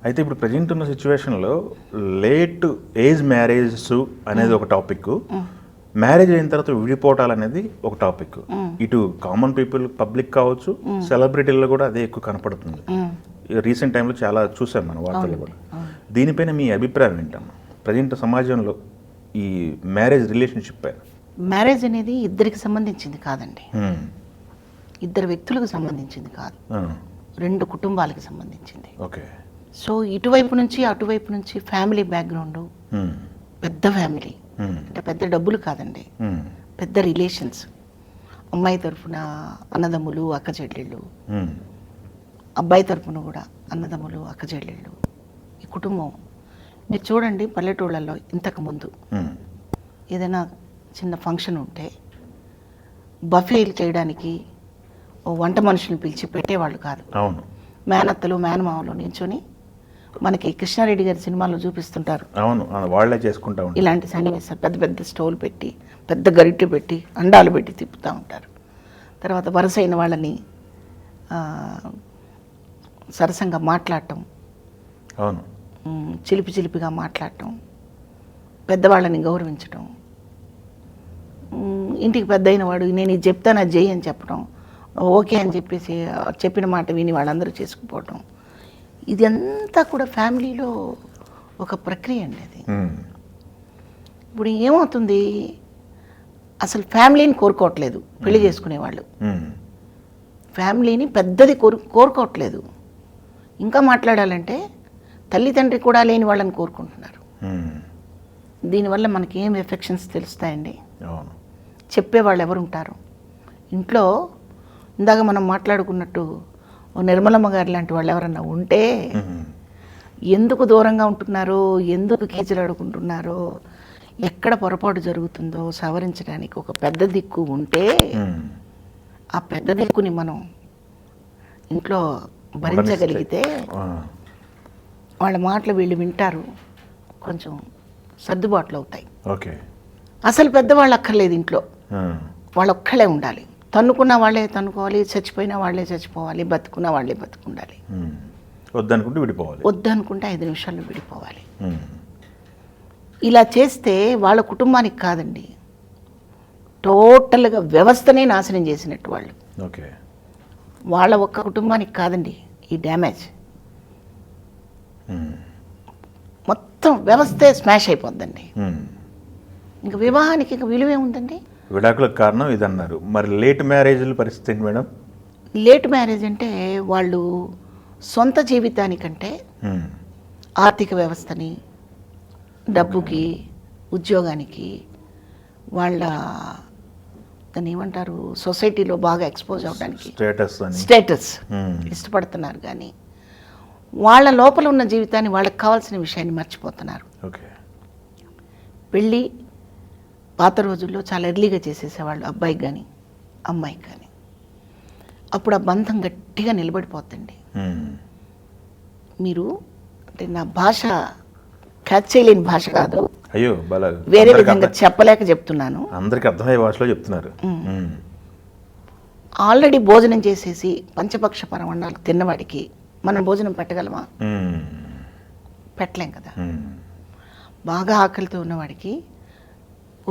అయితే ఇప్పుడు ప్రజెంట్ ఉన్న సిచ్యువేషన్లో లేట్ ఏజ్ మ్యారేజెస్ అనేది ఒక టాపిక్, మ్యారేజ్ అయిన తర్వాత విడిపోవటాలు అనేది ఒక టాపిక్. ఇటు కామన్ పీపుల్, పబ్లిక్ కావచ్చు, సెలబ్రిటీల్లో కూడా అదే ఎక్కువ కనపడుతుంది. రీసెంట్ టైంలో చాలా చూసాం మన వార్తల్లో కూడా. దీనిపైన మీ అభిప్రాయం ఏంటమ్మా? ప్రజెంట్ సమాజంలో ఈ మ్యారేజ్ రిలేషన్షిప్ పైన. మ్యారేజ్ అనేది ఇద్దరికి సంబంధించింది కాదండి, ఇద్దరు వ్యక్తులకు సంబంధించింది కాదు, రెండు కుటుంబాలకు సంబంధించింది. ఓకే. సో ఇటువైపు నుంచి అటువైపు నుంచి ఫ్యామిలీ బ్యాక్గ్రౌండ్, పెద్ద ఫ్యామిలీ అంటే పెద్ద డబ్బులు కాదండి, పెద్ద రిలేషన్స్. అమ్మాయి తరఫున అన్నదమ్ములు, అక్క చెల్లెళ్ళు, అబ్బాయి తరఫున కూడా అన్నదమ్ములు, అక్క చెల్లెళ్ళు. ఈ కుటుంబం మీరు చూడండి, పల్లెటూళ్ళల్లో ఇంతకుముందు ఏదైనా చిన్న ఫంక్షన్ ఉంటే బఫేలు చేయడానికి వంట మనుషులను పిలిచి పెట్టేవాళ్ళు కాదు. అవును. మేనత్తలు, మేనమామలు నించొని మనకి కృష్ణారెడ్డి గారి సినిమాలో చూపిస్తుంటారు. అవును, వాళ్ళే చేసుకుంటా ఉంటారు. ఇలాంటి సన్నివేశాలు పెద్ద పెద్ద స్టవ్లు పెట్టి, పెద్ద గరిటె పెట్టి, అండాలు పెట్టి తిప్పుతూ ఉంటారు. తర్వాత వరుసైన వాళ్ళని సరసంగా మాట్లాడటం, అవును, చిలిపి చిలిపిగా మాట్లాడటం, పెద్దవాళ్ళని గౌరవించటం, ఇంటికి పెద్ద అయిన వాడు నేను ఇది చెప్తాను అది చెయ్యి అని చెప్పడం, ఓకే అని చెప్పేసి చెప్పిన మాట విని వాళ్ళందరూ చేసుకుపోవటం, ఇది అంతా కూడా ఫ్యామిలీలో ఒక ప్రక్రియ అండి. అది ఇప్పుడు ఏమవుతుంది, అసలు ఫ్యామిలీని కోరుకోవట్లేదు పెళ్లి చేసుకునేవాళ్ళు, ఫ్యామిలీని పెద్దది కోరుకోవట్లేదు. ఇంకా మాట్లాడాలంటే తల్లిదండ్రి కూడా లేని వాళ్ళని కోరుకుంటున్నారు. దీనివల్ల మనకి ఏం ఎఫెక్షన్స్ తెలుస్తాయండి? చెప్పేవాళ్ళు ఎవరు ఉంటారు ఇంట్లో? ఇందాక మనం మాట్లాడుకున్నట్టు నిర్మలమ్మ గారు లాంటి వాళ్ళు ఎవరన్నా ఉంటే ఎందుకు దూరంగా ఉంటున్నారో, ఎందుకు కీచలాడుకుంటున్నారో, ఎక్కడ పొరపాటు జరుగుతుందో సవరించడానికి ఒక పెద్ద దిక్కు ఉంటే ఆ పెద్ద దిక్కుని మనం ఇంట్లో భరించగలిగితే వాళ్ళ మాటలు వీళ్ళు వింటారు, కొంచెం సర్దుబాట్లు అవుతాయి. ఓకే. అసలు పెద్దవాళ్ళు అక్కర్లేదు ఇంట్లో, వాళ్ళు ఒక్కళ్ళే ఉండాలి. తన్నుకున్న వాళ్ళే తన్నుకోవాలి, చచ్చిపోయినా వాళ్ళే చచ్చిపోవాలి, బతుకున్న వాళ్ళే బతుకుండాలి. వద్దనుకుంటే విడిపోవాలి, వద్దనుకుంటే 5 నిమిషాల్లో విడిపోవాలి. ఇలా చేస్తే వాళ్ళ కుటుంబానికి కాదండి, టోటల్గా వ్యవస్థనే నాశనం చేసినట్టు వాళ్ళు. ఓకే. వాళ్ళ ఒక్క కుటుంబానికి కాదండి ఈ డ్యామేజ్, మొత్తం వ్యవస్థే స్మాష్ అయిపోద్దండి. ఇంకా వివాహానికి ఇంకా విలువే ఉందండి. విడాకులకు కారణం ఇది అన్నారు. మరి లేట్ మ్యారేజ్ల పరిస్థితి ఏంటి మేడం? లేట్ మ్యారేజ్ అంటే వాళ్ళు సొంత జీవితానికంటే ఆర్థిక వ్యవస్థని, డబ్బుకి, ఉద్యోగానికి, వాళ్ళ దాన్ని ఏమంటారు, సొసైటీలో బాగా ఎక్స్పోజ్ అవ్వడానికి స్టేటస్ ఇష్టపడుతున్నారు. కానీ వాళ్ళ లోపల ఉన్న జీవితాన్ని, వాళ్ళకి కావాల్సిన విషయాన్ని మర్చిపోతున్నారు. ఓకే. పెళ్ళి పాత రోజుల్లో చాలా ఎర్లీగా చేసేసేవాళ్ళు, అబ్బాయికి కానీ అమ్మాయికి కానీ. అప్పుడు ఆ బంధం గట్టిగా నిలబడిపోతుంది. మీరు అంటే నా భాష క్యాచ్ చేయలేని భాష కాదు, అయ్యో వేరే విధంగా చెప్పలేక చెప్తున్నాను, అందరికి అర్థమయ్యే భాషలో చెప్తున్నారు. ఆల్రెడీ భోజనం చేసేసి పంచపక్ష పరమన్నాలు తిన్నవాడికి మనం భోజనం పెట్టగలమా? పెట్టలేం కదా. బాగా ఆకలితో ఉన్నవాడికి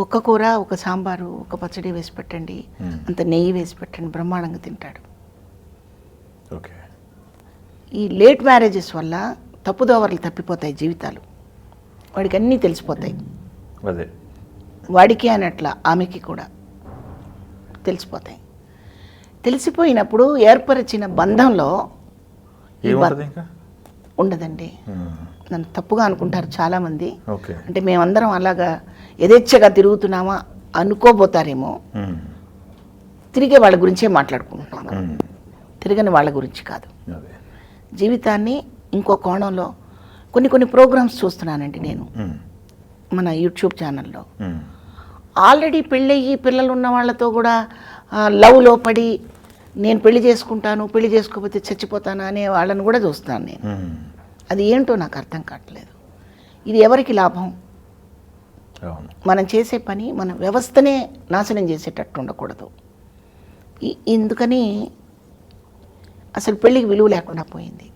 ఒక్క కూర, ఒక సాంబారు, ఒక పచ్చడి వేసి పెట్టండి, అంత నెయ్యి వేసి పెట్టండి, బ్రహ్మాండంగా తింటాడు. ఓకే. ఈ లేట్ మ్యారేజెస్ వల్ల తప్పుదోవలు తప్పిపోతాయి జీవితాలు, వాడికి అన్నీ తెలిసిపోతాయి. అదే వాడికి అనట్లా ఆమెకి కూడా తెలిసిపోతాయి. తెలిసిపోయినప్పుడు ఏర్పరిచిన బంధంలో ఉండదండి. నన్ను తప్పుగా అనుకుంటారు చాలామంది. అంటే మేమందరం అలాగా యథేచ్ఛగా తిరుగుతున్నామా అనుకోబోతారేమో. తిరిగే వాళ్ళ గురించే మాట్లాడుకుంటున్నాము, తిరగని వాళ్ళ గురించి కాదు. జీవితాన్ని ఇంకో కోణంలో కొన్ని ప్రోగ్రామ్స్ చూస్తున్నానండి నేను మన యూట్యూబ్ ఛానల్లో. ఆల్రెడీ పెళ్ళయ్యి పిల్లలు ఉన్న వాళ్ళతో కూడా లవ్లో పడి నేను పెళ్లి చేసుకుంటాను, పెళ్లి చేసుకోకపోతే చచ్చిపోతాను అనే వాళ్ళని కూడా చూస్తాను నేను. అది ఏంటో నాకు అర్థం కావట్లేదు. ఇది ఎవరికి లాభం? మనం చేసే పని మన వ్యవస్థనే నాశనం చేసేటట్టు ఉండకూడదు. ఎందుకని అసలు పెళ్ళికి విలువ లేకుండా పోయింది.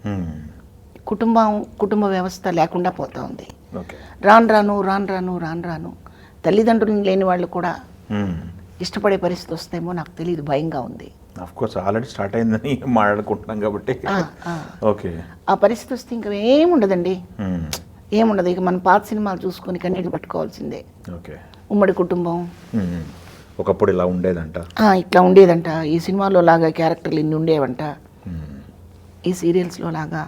కుటుంబ వ్యవస్థ లేకుండా పోతా ఉంది. ఓకే. రాను తల్లిదండ్రులు లేని వాళ్ళు కూడా ఇష్టపడే పరిస్థితి వస్తేమో నాకు తెలియదు, భయంగా ఉంది. ఆఫ్ కోర్స్ ఆల్రెడీ స్టార్ట్ అయిందని మాట్లాడుకుంటున్నాం కాబట్టి. ఓకే. ఆ పరిస్థితి వస్తే ఇంకా ఏముండదండి, ఏముండదు. ఇక మన పాత సినిమాలు చూసుకొని కన్నీళ్ళు పట్టుకోవాల్సిందే. ఓకే. ఉమ్మడి కుటుంబం ఒకప్పుడు ఇలా ఉండేదంట, ఇట్లా ఉండేదంట, ఈ సినిమాలో లాగా క్యారెక్టర్లు ఇన్ని ఉండేవంట, ఈ సీరియల్స్లో లాగా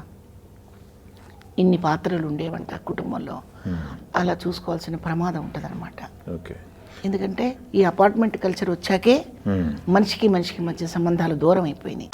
ఇన్ని పాత్రలు ఉండేవంట కుటుంబంలో, అలా చూసుకోవాల్సిన ప్రమాదం ఉంటుందన్నమాట. ఓకే. ఎందుకంటే ఈ అపార్ట్మెంట్ కల్చర్ వచ్చాకే మనిషికి మధ్య సంబంధాలు దూరం అయిపోయినాయి.